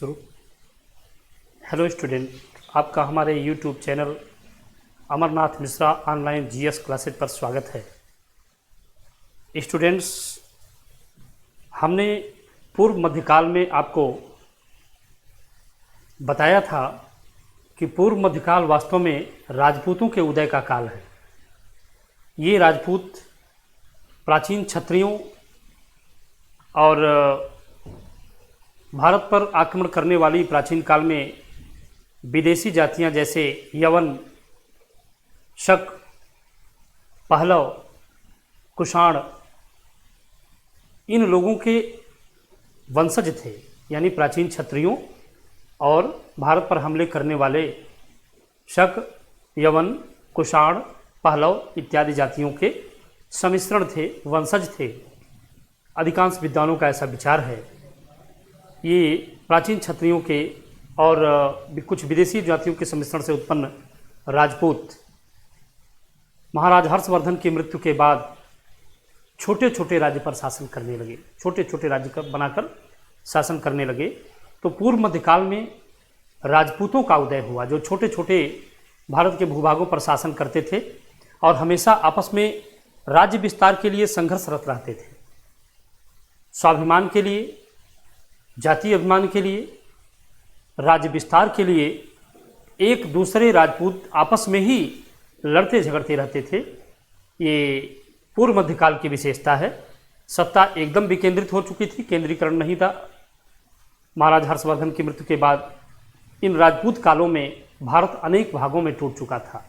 शुरू। Hello student, आपका हमारे YouTube channel Amarnath Mishra online GS classes पर स्वागत है। स्टूडेंट्स, हमने पूर्व मध्यकाल में आपको बताया था कि पूर्व मध्यकाल वास्तव में राजपूतों के उदय का काल है। ये राजपूत प्राचीन क्षत्रियों और भारत पर आक्रमण करने वाली प्राचीन काल में विदेशी जातियां जैसे यवन, शक, पहलव, कुषाण, इन लोगों के वंशज थे, यानी प्राचीन क्षत्रियों और भारत पर हमले करने वाले शक, यवन, कुषाण, पहलव इत्यादि जातियों के सम्मिश्रण थे, वंशज थे। अधिकांश विद्वानों का ऐसा विचार है। ये प्राचीन क्षत्रियों के और कुछ विदेशी जातियों के सम्मिश्रण से उत्पन्न राजपूत महाराज हर्षवर्धन की मृत्यु के बाद छोटे छोटे राज्य पर शासन करने लगे, छोटे छोटे राज्य बनाकर शासन करने लगे। तो पूर्व मध्यकाल में राजपूतों का उदय हुआ, जो छोटे छोटे भारत के भूभागों पर शासन करते थे और हमेशा आपस में राज्य विस्तार के लिए संघर्षरत रहते थे। स्वाभिमान के लिए, जातीय अभिमान के लिए, राज्य विस्तार के लिए एक दूसरे राजपूत आपस में ही लड़ते झगड़ते रहते थे। ये पूर्व मध्यकाल की विशेषता है। सत्ता एकदम विकेंद्रित हो चुकी थी, केंद्रीकरण नहीं था। महाराज हर्षवर्धन की मृत्यु के बाद इन राजपूत कालों में भारत अनेक भागों में टूट चुका था।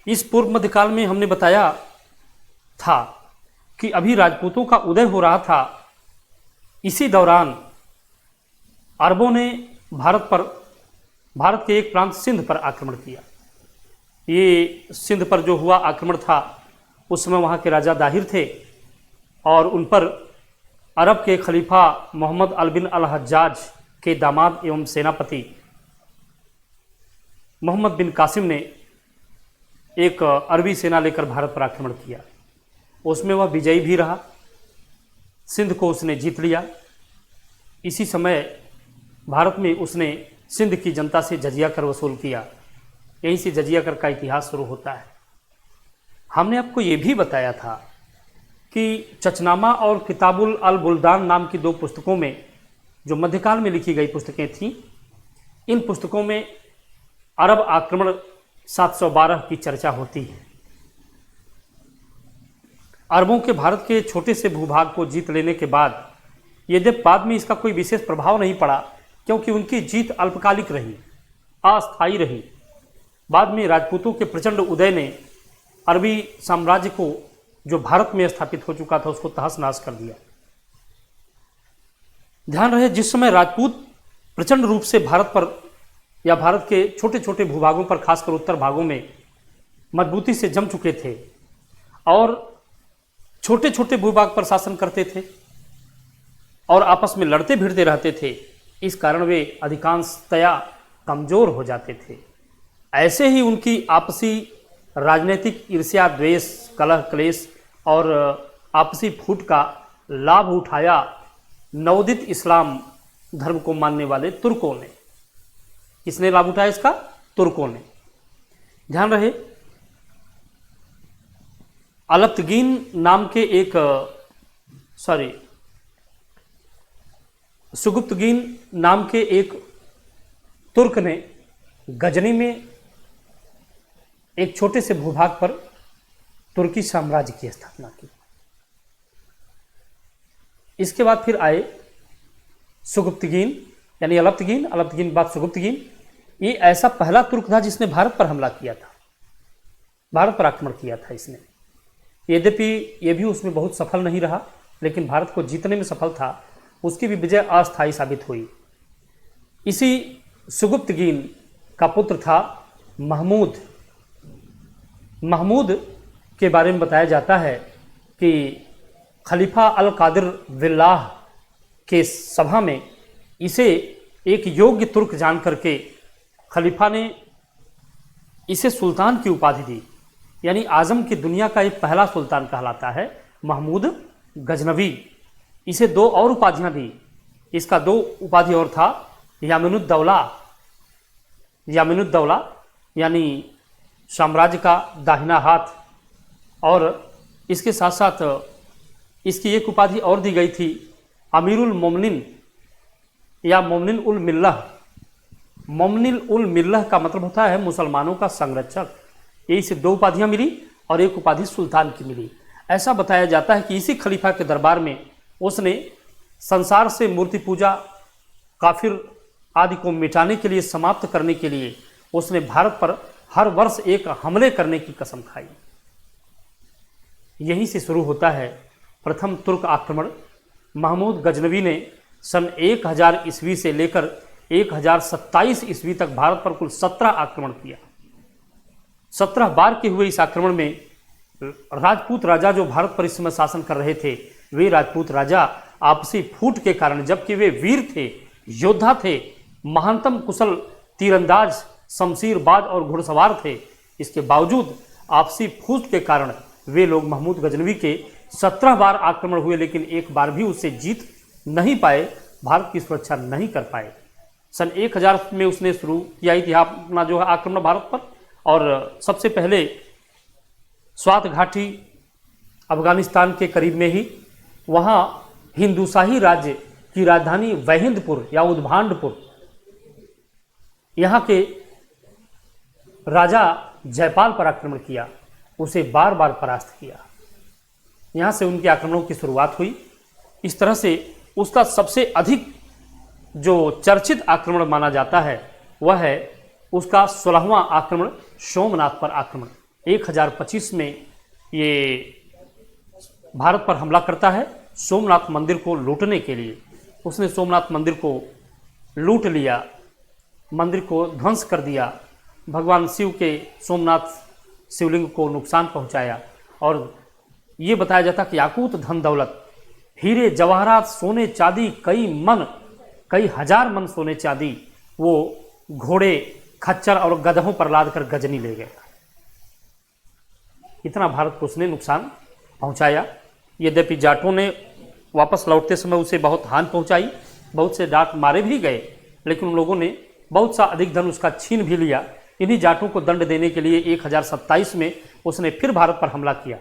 इस पूर्व मध्यकाल में हमने बताया था कि अभी राजपूतों का उदय हो रहा था। इसी दौरान अरबों ने भारत के एक प्रांत सिंध पर आक्रमण किया। ये सिंध पर जो हुआ आक्रमण था, उस समय वहाँ के राजा दाहिर थे और उन पर अरब के खलीफा मोहम्मद अल बिन अल हज्जाज के दामाद एवं सेनापति मोहम्मद बिन कासिम ने एक अरबी सेना लेकर भारत पर आक्रमण किया। उसमें वह विजयी भी रहा, सिंध को उसने जीत लिया। इसी समय भारत में उसने सिंध की जनता से जजिया कर वसूल किया। यहीं से जजिया कर का इतिहास शुरू होता है। हमने आपको ये भी बताया था कि चचनामा और किताबुल अल बुल्दान नाम की दो पुस्तकों में, जो मध्यकाल में लिखी गई पुस्तकें थीं, इन पुस्तकों में अरब आक्रमण 712 की चर्चा होती है। अरबों के भारत के छोटे से भूभाग को जीत लेने के बाद यद्यपि बाद में इसका कोई विशेष प्रभाव नहीं पड़ा, क्योंकि उनकी जीत अल्पकालिक रही, अस्थायी रही। बाद में राजपूतों के प्रचंड उदय ने अरबी साम्राज्य को, जो भारत में स्थापित हो चुका था, उसको तहस नहस कर दिया। ध्यान रहे, जिस समय राजपूत प्रचंड रूप से भारत पर या भारत के छोटे छोटे भूभागों पर, खासकर उत्तर भागों में मजबूती से जम चुके थे और छोटे छोटे भूभाग पर शासन करते थे और आपस में लड़ते भिड़ते रहते थे, इस कारण वे अधिकांशतया कमजोर हो जाते थे। ऐसे ही उनकी आपसी राजनीतिक ईर्ष्या, द्वेष, कलह, क्लेश और आपसी फूट का लाभ उठाया नवोदित इस्लाम धर्म को मानने वाले तुर्कों ने। किसने लाभ उठाया इसका? तुर्कों ने। ध्यान रहे, अलप्तगीन नाम के एक सुगुप्तगीन नाम के एक तुर्क ने गजनी में एक छोटे से भूभाग पर तुर्की साम्राज्य की स्थापना की। इसके बाद फिर आए सुगुप्तगीन, यानी अलप्तगीन बाद सुगुप्तगीन। ये ऐसा पहला तुर्क था जिसने भारत पर हमला किया था, भारत पर आक्रमण किया था इसने। यद्यपि ये भी उसमें बहुत सफल नहीं रहा, लेकिन भारत को जीतने में सफल था। उसकी भी विजय अस्थायी साबित हुई। इसी सुगुप्तगीन का पुत्र था महमूद। महमूद के बारे में बताया जाता है कि खलीफा अल कादिर बिल्लाह के सभा में इसे एक योग्य तुर्क जान करके खलीफा ने इसे सुल्तान की उपाधि दी। यानी आजम की दुनिया का एक पहला सुल्तान कहलाता है महमूद गजनवी। इसे दो और उपाधियां दी, इसका दो उपाधि और था, यामिनुद्दौला, यामिनुद्दौला यानी साम्राज्य का दाहिना हाथ, और इसके साथ साथ इसकी एक उपाधि और दी गई थी, अमीरुल मोमिनीन या मोमिन उल मिल्लह। मोमिन उल मिल्लह का मतलब होता है मुसलमानों का संरक्षक। यही से दो उपाधियां मिली और एक उपाधि सुल्तान की मिली। ऐसा बताया जाता है कि इसी खलीफा के दरबार में उसने संसार से मूर्ति पूजा, काफिर आदि को मिटाने के लिए, समाप्त करने के लिए उसने भारत पर हर वर्ष एक हमले करने की कसम खाई। यहीं से शुरू होता है प्रथम तुर्क आक्रमण। महमूद गजनवी ने सन 1000 ईस्वी से लेकर 1027 ईस्वी तक भारत पर कुल 17 आक्रमण किया। 17 बार के हुए इस आक्रमण में राजपूत राजा जो भारत पर इस समय शासन कर रहे थे, वे राजपूत राजा आपसी फूट के कारण, जबकि वे वीर थे, योद्धा थे, महानतम कुशल तीरंदाज, शमशीरबाज और घुड़सवार थे, इसके बावजूद आपसी फूट के कारण वे लोग महमूद गजनवी के 17 बार आक्रमण हुए, लेकिन एक बार भी उससे जीत नहीं पाए, भारत की सुरक्षा नहीं कर पाए। सन 1000 में उसने शुरू किया इतिहास अपना जो है आक्रमण भारत पर, और सबसे पहले स्वात घाटी अफगानिस्तान के करीब में ही, वहाँ हिंदुशाही राज्य की राजधानी वहिंदपुर या उद्भांडपुर, यहाँ के राजा जयपाल पर आक्रमण किया, उसे बार बार परास्त किया। यहाँ से उनके आक्रमणों की शुरुआत हुई। इस तरह से उसका सबसे अधिक जो चर्चित आक्रमण माना जाता है वह है उसका 16वां आक्रमण, सोमनाथ पर आक्रमण। 1025 में ये भारत पर हमला करता है सोमनाथ मंदिर को लूटने के लिए। उसने सोमनाथ मंदिर को लूट लिया, मंदिर को ध्वंस कर दिया, भगवान शिव के सोमनाथ शिवलिंग को नुकसान पहुंचाया, और ये बताया जाता कि याकूत धन दौलत, हीरे जवाहरात, सोने चांदी, कई हजार मन सोने चांदी वो घोड़े, खच्चर और गधों पर लाद कर गजनी ले गया। इतना भारत को उसने नुकसान पहुंचाया। यद्यपि जाटों ने वापस लौटते समय उसे बहुत हानि पहुंचाई, बहुत से जाट मारे भी गए, लेकिन उन लोगों ने बहुत सा अधिक धन उसका छीन भी लिया। इन्हीं जाटों को दंड देने के लिए 1027 में उसने फिर भारत पर हमला किया।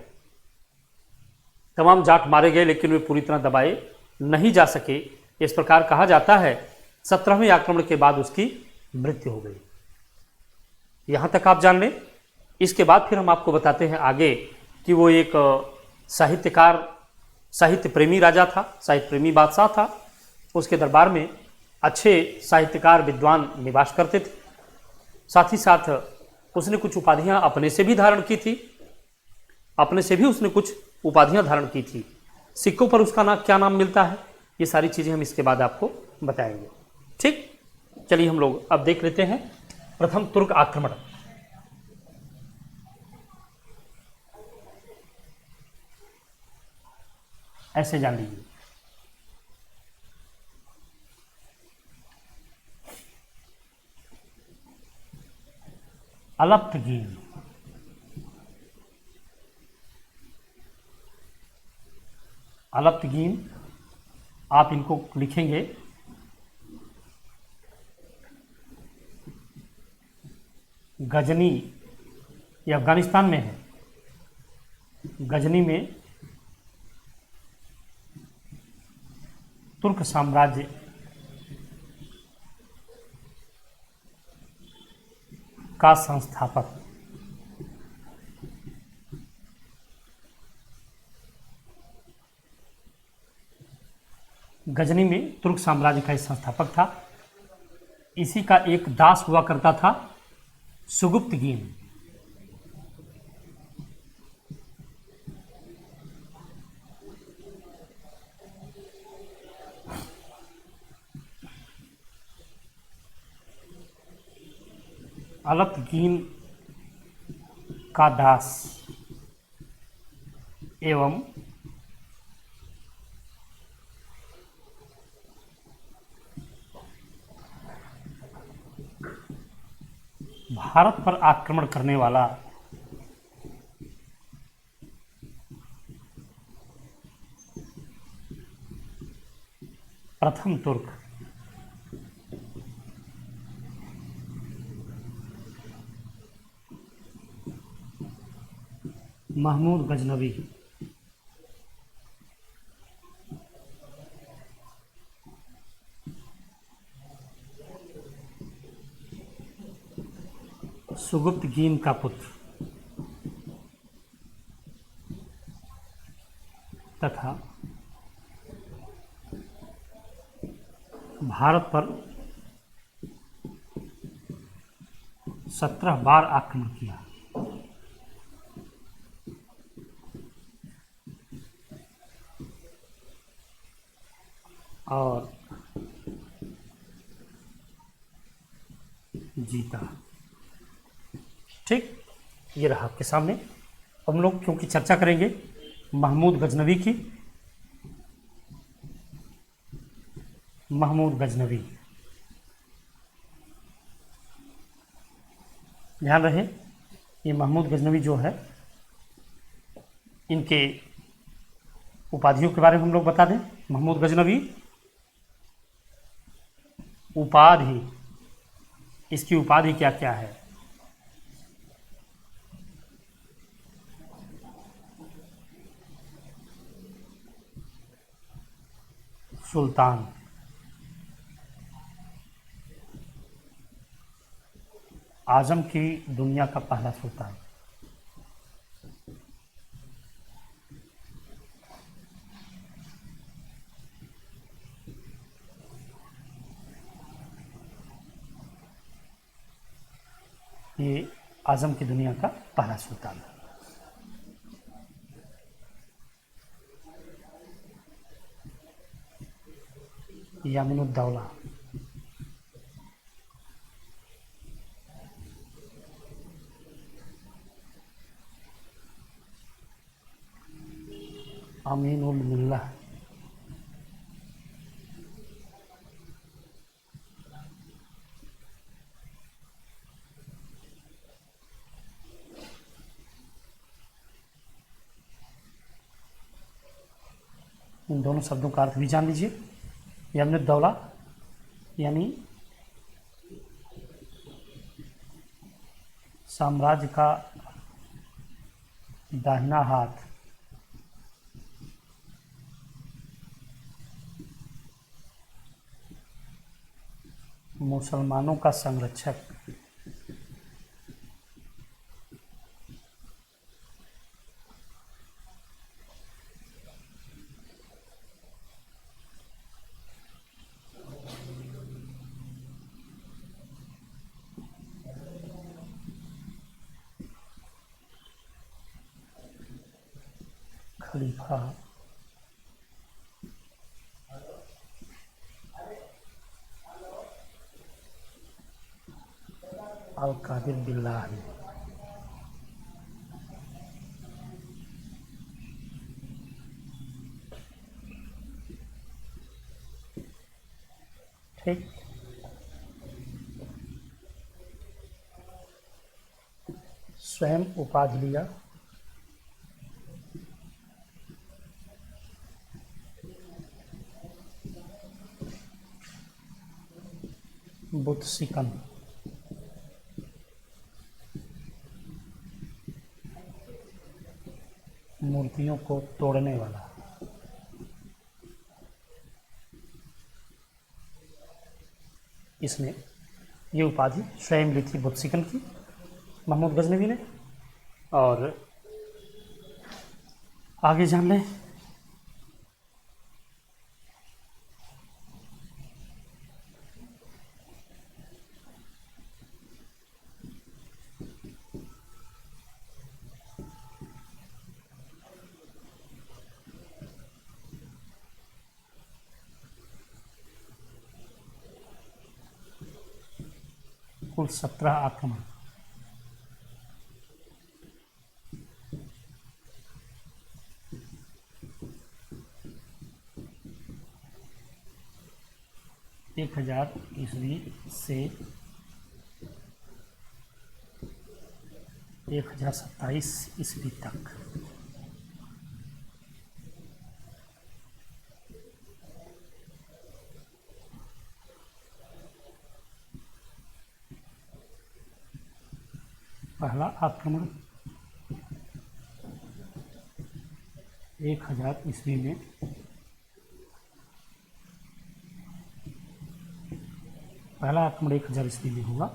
तमाम जाट मारे गए, लेकिन वे पूरी तरह दबाए नहीं जा सके। इस प्रकार कहा जाता है 17वें आक्रमण के बाद उसकी मृत्यु हो गई। यहाँ तक आप जान लें। इसके बाद फिर हम आपको बताते हैं आगे कि वो एक साहित्यकार, साहित्य प्रेमी राजा था, साहित्य प्रेमी बादशाह था। उसके दरबार में अच्छे साहित्यकार, विद्वान निवास करते थे। साथ ही साथ उसने कुछ उपाधियाँ अपने से भी धारण की थी, अपने से भी उसने कुछ उपाधियाँ धारण की थी। सिक्कों पर उसका क्या नाम मिलता है, ये सारी चीज़ें हम इसके बाद आपको बताएंगे। ठीक, चलिए हम लोग अब देख लेते हैं प्रथम तुर्क आक्रमण। ऐसे जान लीजिए। अलप्तगीन, अलप्तगीन आप इनको लिखेंगे गजनी, ये अफगानिस्तान में है। गजनी में तुर्क साम्राज्य का संस्थापक, गजनी में तुर्क साम्राज्य का संस्थापक था। इसी का एक दास हुआ करता था सुगुप्तगीन। अलप्तगीन का दास एवं भारत पर आक्रमण करने वाला प्रथम प्रथम तुर्क? महमूद गजनवी। सुगुप्तगीन का पुत्र तथा भारत पर 17 बार आक्रमण किया। और जीता। ठीक, ये रहा आपके सामने। अब हम लोग क्योंकि चर्चा करेंगे महमूद गजनवी की। महमूद गजनवी, ध्यान रहे, ये महमूद गजनवी जो है, इनके उपाधियों के बारे में हम लोग बता दें। महमूद गजनवी उपाधि, इसकी उपाधि क्या क्या है? सुल्तान, आजम की दुनिया का पहला सुल्तान। ये आजम की दुनिया का पहला सुल्तान है। यामिनुद्दौला, अमीनुल मिल्लाह, इन दोनों शब्दों का अर्थ भी जान लीजिए। यामिनुद्दौला यानी साम्राज्य का दाहिना हाथ, मुसलमानों का संरक्षक, खलीफा, अल कादिर बिल्लाह। ठीक, स्वयं उपाधि लिया। बुत सिकन, मूर्तियों को तोड़ने वाला। इसने ये उपाधि स्वयं ली थी बुत सिकन की, महमूद गजनवी ने। और आगे जान लें। कुल 17 आक्रमण। एक 1000 ईस्वी से 1027 ईस्वी तक पहला आक्रमण 1000 ईस्वी में पहला आक्रमण 1000 ईस्वी में हुआ।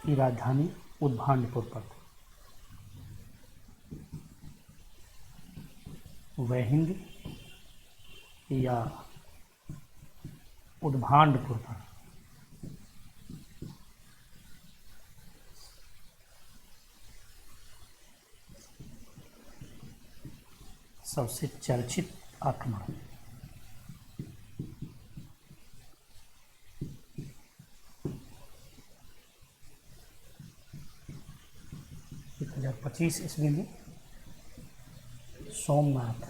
की राजधानी उद्भांडपुर पर वहिंद या उद्भांडपुर पर सबसे चर्चित आक्रमण। एक 1025 ईस्वी में सोमनाथ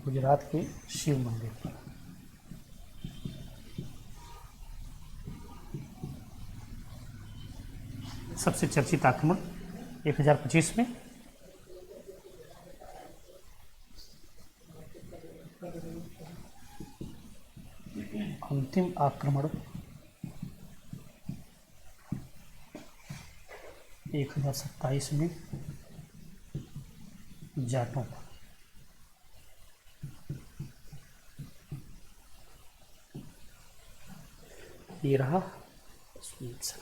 गुजरात के शिव मंदिर पर। सबसे चर्चित आक्रमण 1025 में अंतिम आक्रमण 1027 में जाटों पर। ये रहा स्वीट्स।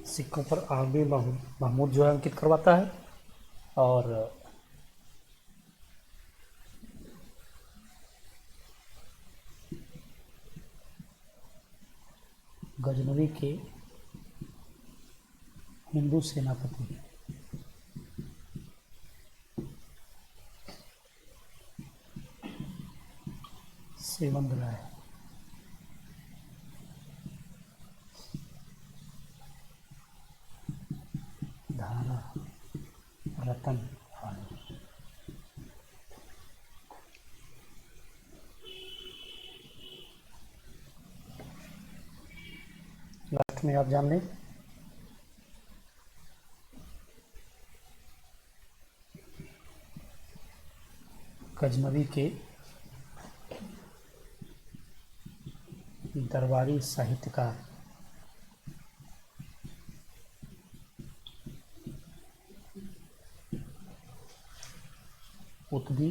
सिक्कों पर आगे महमूद जो है अंकित करवाता है और गजनवी के हिंदू सेनापति सेवंद राय धारा रतन आदि। लास्ट में आप जान लें गजनवी के दरबारी साहित्यकार उत्बी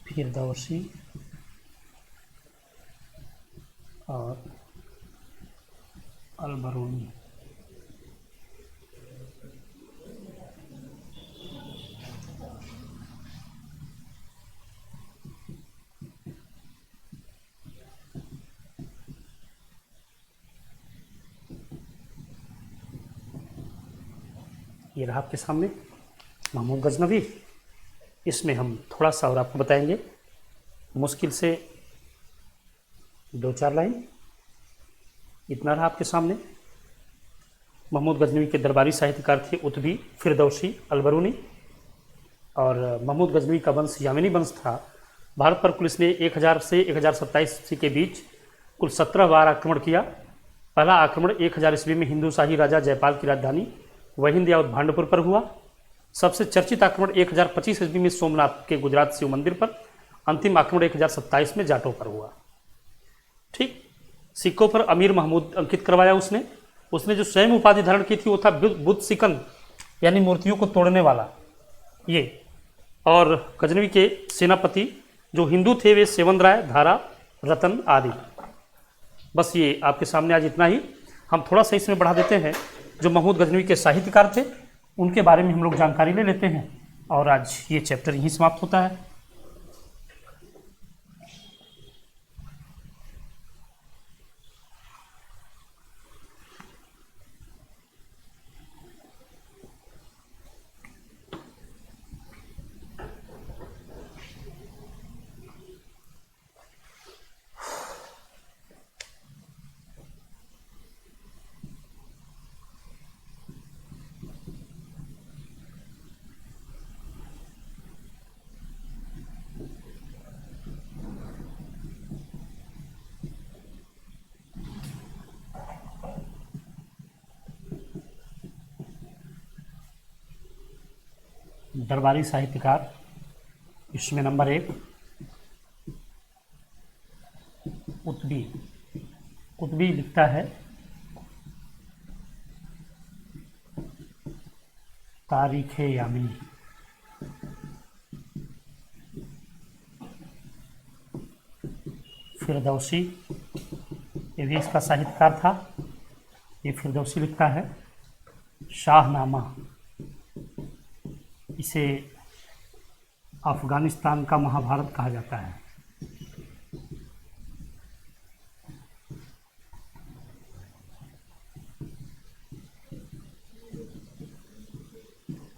फिरदौसी और अलबरूनी ये रहा आपके सामने महमूद गजनवी। इसमें हम थोड़ा सा और आपको बताएंगे, मुश्किल से 2-4 लाइन। इतना रहा आपके सामने। महमूद गजनवी के दरबारी साहित्यकार थे उत्बी, फिरदौसी, अलबरूनी और महमूद गजनवी का वंश यामिनी वंश था। भारत पर कुल इसने 1000 से 1027 ईस्वी के बीच कुल 17 बार आक्रमण किया। पहला आक्रमण 1000 ईस्वी में हिंदू शाही राजा जयपाल की राजधानी वहिंद या उद्भांडपुर पर हुआ। सबसे चर्चित आक्रमण 1025 ईस्वी में सोमनाथ के गुजरात शिव मंदिर पर। अंतिम आक्रमण 1027 में जाटों पर हुआ। ठीक, सिक्कों पर अमीर महमूद अंकित करवाया उसने जो स्वयं उपाधि धारण की थी वो था बुद्ध सिकंद, यानी मूर्तियों को तोड़ने वाला ये। और गजनवी के सेनापति जो हिंदू थे वे सेवंद राय, धारा, रतन आदि। बस ये आपके सामने आज इतना ही। हम थोड़ा सा इसमें बढ़ा देते हैं जो महमूद गजनवी के साहित्यकार थे उनके बारे में हम लोग जानकारी ले लेते हैं और आज ये चैप्टर यहीं समाप्त होता है। दरबारी साहित्यकार, इसमें नंबर 1 कुतुबी। कुतुबी लिखता है तारीख़े यामी। फिरदौसी, ये भी इसका साहित्यकार था। ये फिरदौसी लिखता है शाहनामा। इसे अफ़गानिस्तान का महाभारत कहा जाता है।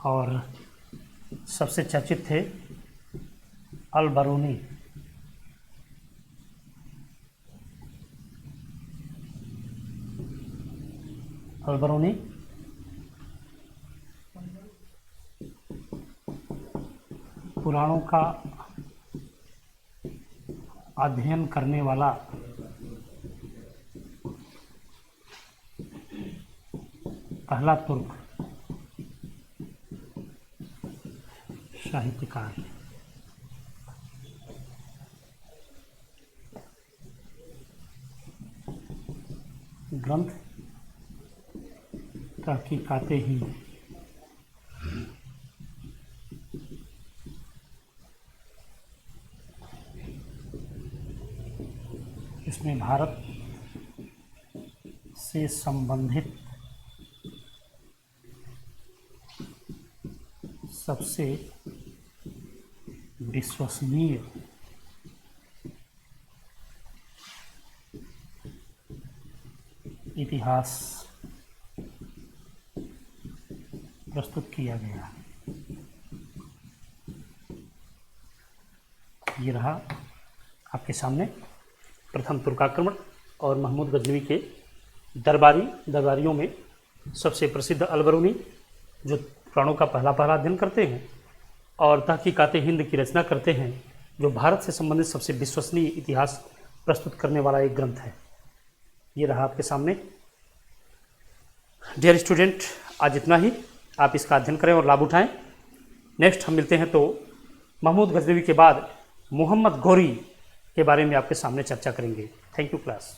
और सबसे चर्चित थे अल बरूनी। अल बरूनी पुराणों का अध्ययन करने वाला पहला तुर्क साहित्यकार। ग्रंथ तहकीकाते हिंद। इसमें भारत से संबंधित सबसे विश्वसनीय इतिहास प्रस्तुत किया गया। ये रहा आपके सामने प्रथम तुर्क आक्रमण और महमूद गजनवी के दरबारियों में सबसे प्रसिद्ध अल बरूनी, जो पुराणों का पहला अध्ययन करते हैं और तहकीकाते हिंद की रचना करते हैं, जो भारत से संबंधित सबसे विश्वसनीय इतिहास प्रस्तुत करने वाला एक ग्रंथ है। ये रहा आपके सामने। डियर स्टूडेंट, आज इतना ही। आप इसका अध्ययन करें और लाभ उठाएं। नेक्स्ट हम मिलते हैं तो महमूद गजनवी के बाद मोहम्मद गौरी के बारे में आपके सामने चर्चा करेंगे। Thank you class.